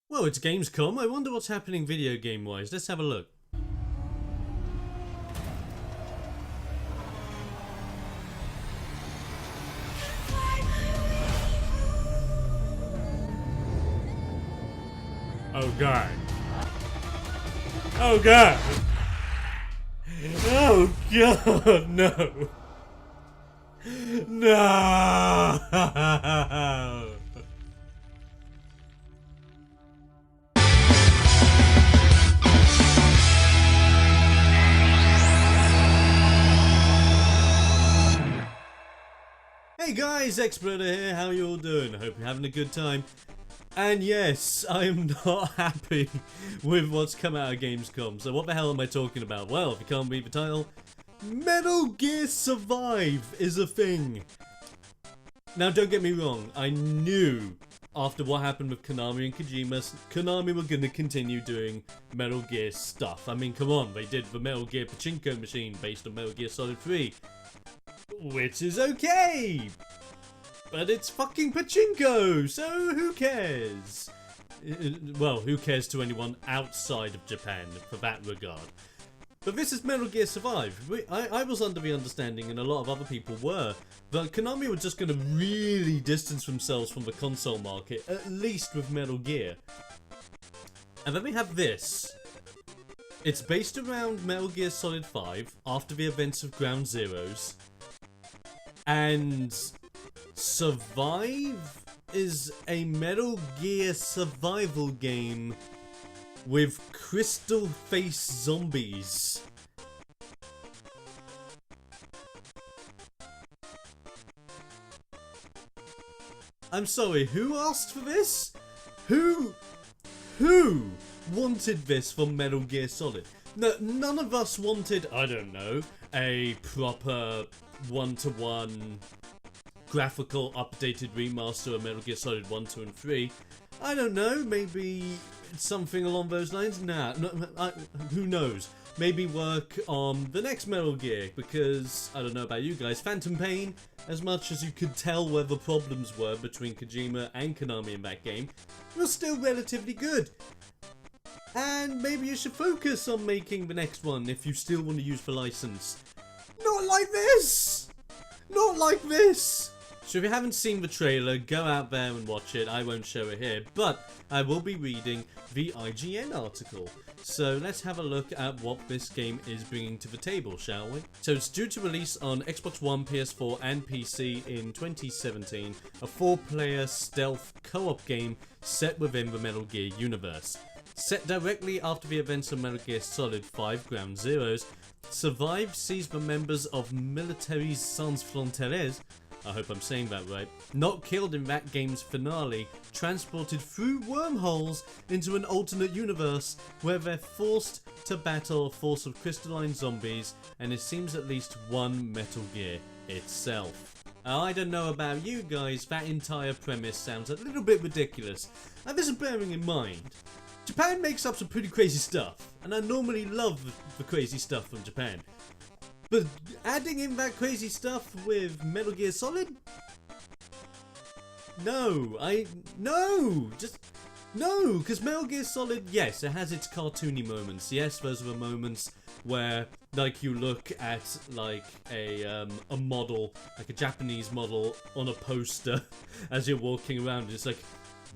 Well, it's Gamescom. I wonder what's happening video game wise. Let's have a look. Oh god. Oh god. Oh god, no. No. Hey guys, TheXploder here, how you all doing? I hope you're having a good time. And yes, I am not happy with what's come out of Gamescom. So what the hell am I talking about? Well, if you can't read the title, Metal Gear Survive is a thing. Now don't get me wrong, I knew after what happened with Konami and Kojima, Konami were going to continue doing Metal Gear stuff. I mean, come on, they did the Metal Gear Pachinko machine based on Metal Gear Solid 3. Which is okay, but it's fucking Pachinko, so who cares? Well, who cares to anyone outside of Japan for that regard? But this is Metal Gear Survive. I was under the understanding, and a lot of other people were, that Konami were just going to really distance themselves from the console market, at least with Metal Gear. And then we have this. It's based around Metal Gear Solid 5, after the events of Ground Zeroes. And Survive is a Metal Gear survival game with crystal face zombies. I'm sorry, who asked for this? Who wanted this from Metal Gear Solid? No, none of us wanted, I don't know, a proper one-to-one graphical updated remaster of Metal Gear Solid 1, 2 and 3. I don't know, maybe something along those lines? Nah, no, who knows? Maybe work on the next Metal Gear, because, I don't know about you guys, Phantom Pain, as much as you could tell where the problems were between Kojima and Konami in that game, was still relatively good. And maybe you should focus on making the next one if you still want to use the license. Not like this! Not like this! So if you haven't seen the trailer, go out there and watch it. I won't show it here, but I will be reading the IGN article. So let's have a look at what this game is bringing to the table, shall we? So it's due to release on Xbox One, PS4 and PC in 2017, a 4-player stealth co-op game set within the Metal Gear universe. Set directly after the events of Metal Gear Solid 5 Ground Zeroes, Survive sees the members of Militaires Sans Frontières, I hope I'm saying that right, not killed in that game's finale, transported through wormholes into an alternate universe where they're forced to battle a force of crystalline zombies, and it seems at least one Metal Gear itself. Now, I don't know about you guys, that entire premise sounds a little bit ridiculous, and this is bearing in mind. Japan makes up some pretty crazy stuff, and I normally love the crazy stuff from Japan. But adding in that crazy stuff with Metal Gear Solid? No, because Metal Gear Solid, yes, it has its cartoony moments. Yes, those are the moments where, like, you look at, like, a model, like a Japanese model on a poster as you're walking around, and it's like,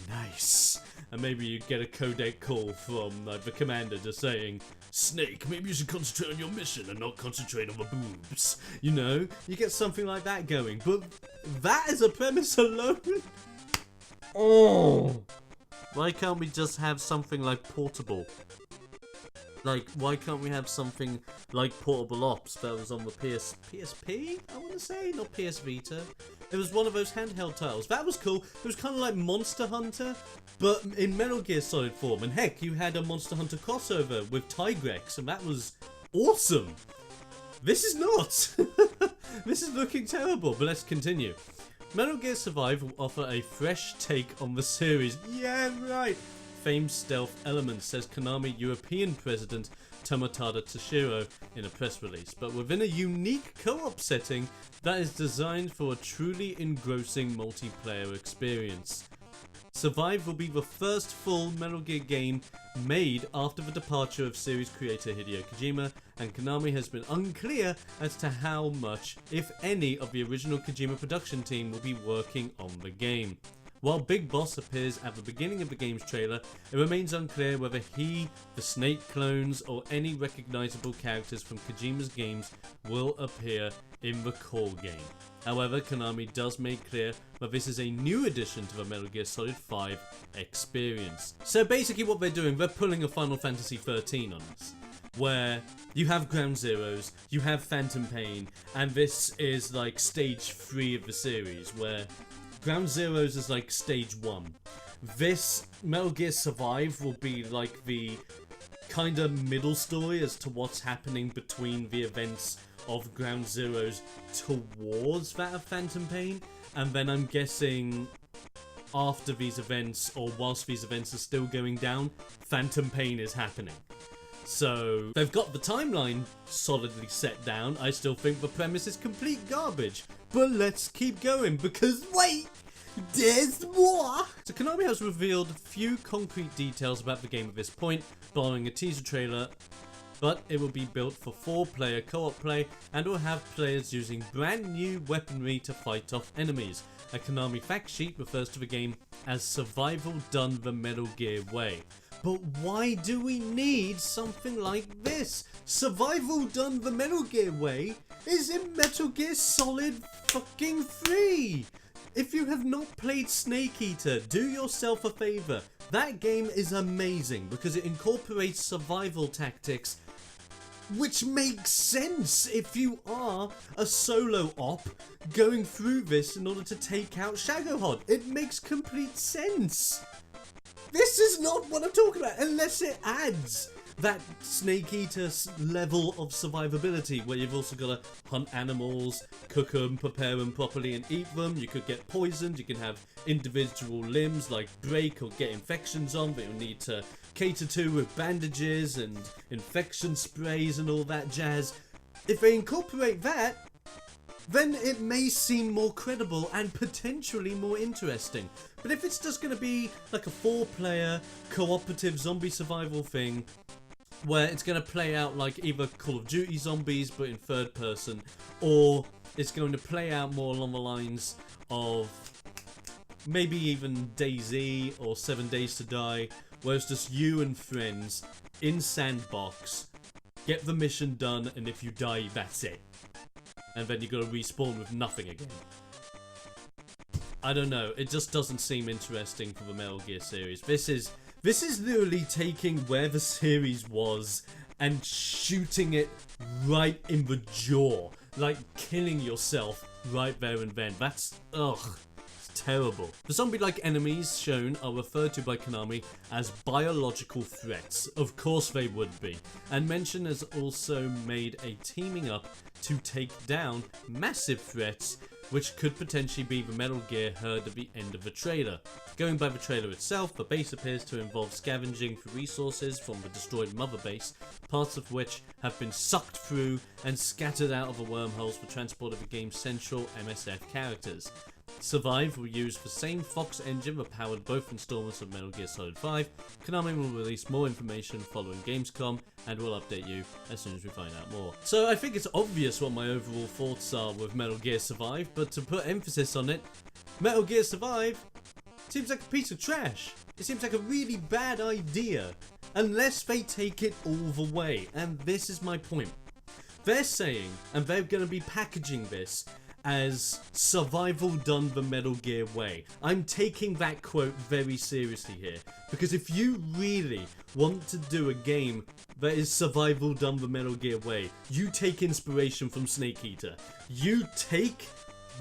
nice. And maybe you get a codec call from like the commander just saying, Snake, maybe you should concentrate on your mission and not concentrate on the boobs. You know, you get something like that going. But that as a premise alone? Oh, why can't we just have something like Portable? Like, why can't we have something like Portable Ops that was on the PSP, I want to say? Not PS Vita. It was one of those handheld titles. That was cool. It was kind of like Monster Hunter, but in Metal Gear Solid form. And heck, you had a Monster Hunter crossover with Tigrex, and that was awesome. This is not. This is looking terrible, but let's continue. Metal Gear Survive will offer a fresh take on the series. Yeah, right. Famed stealth elements, says Konami European President Tomotada Toshiro in a press release, but within a unique co-op setting that is designed for a truly engrossing multiplayer experience. Survive will be the first full Metal Gear game made after the departure of series creator Hideo Kojima, and Konami has been unclear as to how much, if any, of the original Kojima production team will be working on the game. While Big Boss appears at the beginning of the game's trailer, it remains unclear whether he, the Snake clones, or any recognizable characters from Kojima's games will appear in the core game. However, Konami does make clear that this is a new addition to the Metal Gear Solid 5 experience. So basically what they're doing, they're pulling a Final Fantasy 13 on us, where you have Ground Zeroes, you have Phantom Pain, and this is like stage 3 of the series, where Ground Zeroes is like stage 1. This Metal Gear Survive will be like the kind of middle story as to what's happening between the events of Ground Zeroes towards that of Phantom Pain, and then I'm guessing after these events, or whilst these events are still going down, Phantom Pain is happening. So they've got the timeline solidly set down. I still think the premise is complete garbage, but let's keep going because wait, there's more! So Konami has revealed few concrete details about the game at this point, following a teaser trailer, but it will be built for 4-player co-op play and will have players using brand new weaponry to fight off enemies. A Konami fact sheet refers to the game as survival done the Metal Gear way. But why do we need something like this? Survival done the Metal Gear way is in Metal Gear Solid fucking 3! If you have not played Snake Eater, do yourself a favour. That game is amazing because it incorporates survival tactics, which makes sense if you are a solo op going through this in order to take out Shagohod. It makes complete sense. This is not what I'm talking about unless it adds that Snake Eater level of survivability where you've also got to hunt animals, cook them, prepare them properly and eat them. You could get poisoned, you can have individual limbs like break or get infections on that you'll need to cater to with bandages and infection sprays and all that jazz. If they incorporate that, then it may seem more credible and potentially more interesting. But if it's just going to be like a 4-player cooperative zombie survival thing, where it's going to play out like either Call of Duty Zombies but in third person, or it's going to play out more along the lines of maybe even DayZ or 7 Days to Die, where it's just you and friends in sandbox, get the mission done, and if you die, that's it. And then you gotta respawn with nothing again. I don't know, it just doesn't seem interesting for the Metal Gear series. This is literally taking where the series was and shooting it right in the jaw. Like killing yourself right there and then. That's, ugh. Terrible. The zombie-like enemies shown are referred to by Konami as biological threats. Of course they would be. And Mention has also made a teaming up to take down massive threats, which could potentially be the Metal Gear heard at the end of the trailer. Going by the trailer itself, the base appears to involve scavenging for resources from the destroyed mother base, parts of which have been sucked through and scattered out of the wormholes for transport of the game's central MSF characters. Survive will use the same Fox engine that powered both installments of Metal Gear Solid 5. Konami will release more information following Gamescom and will update you as soon as we find out more. So I think it's obvious what my overall thoughts are with Metal Gear Survive, but to put emphasis on it, Metal Gear Survive seems like a piece of trash. It seems like a really bad idea, unless they take it all the way, and this is my point. They're saying, and they're going to be packaging this as survival done the Metal Gear way. I'm taking that quote very seriously here, because if you really want to do a game that is survival done the Metal Gear way, you take inspiration from Snake Eater. You take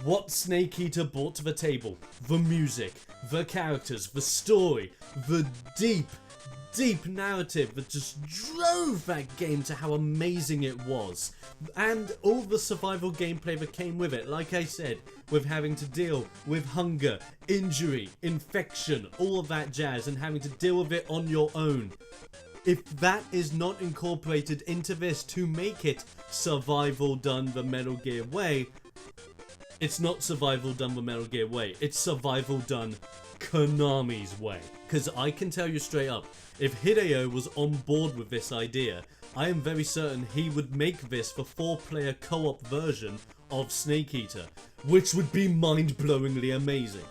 what Snake Eater brought to the table. The music, the characters, the story, the deep narrative that just drove that game to how amazing it was, and all the survival gameplay that came with it, like I said, with having to deal with hunger, injury, infection, all of that jazz, and having to deal with it on your own. If that is not incorporated into this to make it survival done the Metal Gear way, it's not survival done the Metal Gear way, it's survival done Konami's way. Because I can tell you straight up, if Hideo was on board with this idea, I am very certain he would make this the 4-player co-op version of Snake Eater, which would be mind-blowingly amazing.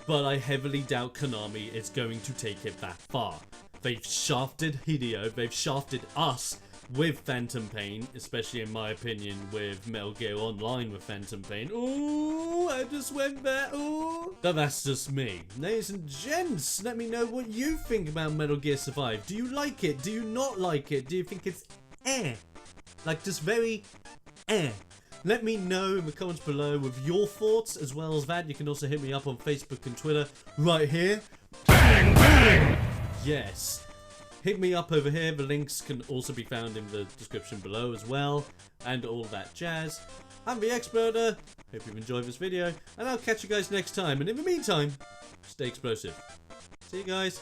But I heavily doubt Konami is going to take it that far. They've shafted Hideo, they've shafted us with Phantom Pain, especially in my opinion with Metal Gear Online with Phantom Pain. Ooh, I just went there, ooh. But that's just me. Ladies and gents, let me know what you think about Metal Gear Survive. Do you like it? Do you not like it? Do you think it's eh? Like just very eh? Let me know in the comments below with your thoughts. As well as that, you can also hit me up on Facebook and Twitter right here. Bang, bang. Yes. Hit me up over here. The links can also be found in the description below as well. And all that jazz. I'm TheXploder. Hope you've enjoyed this video. And I'll catch you guys next time. And in the meantime, stay explosive. See you guys.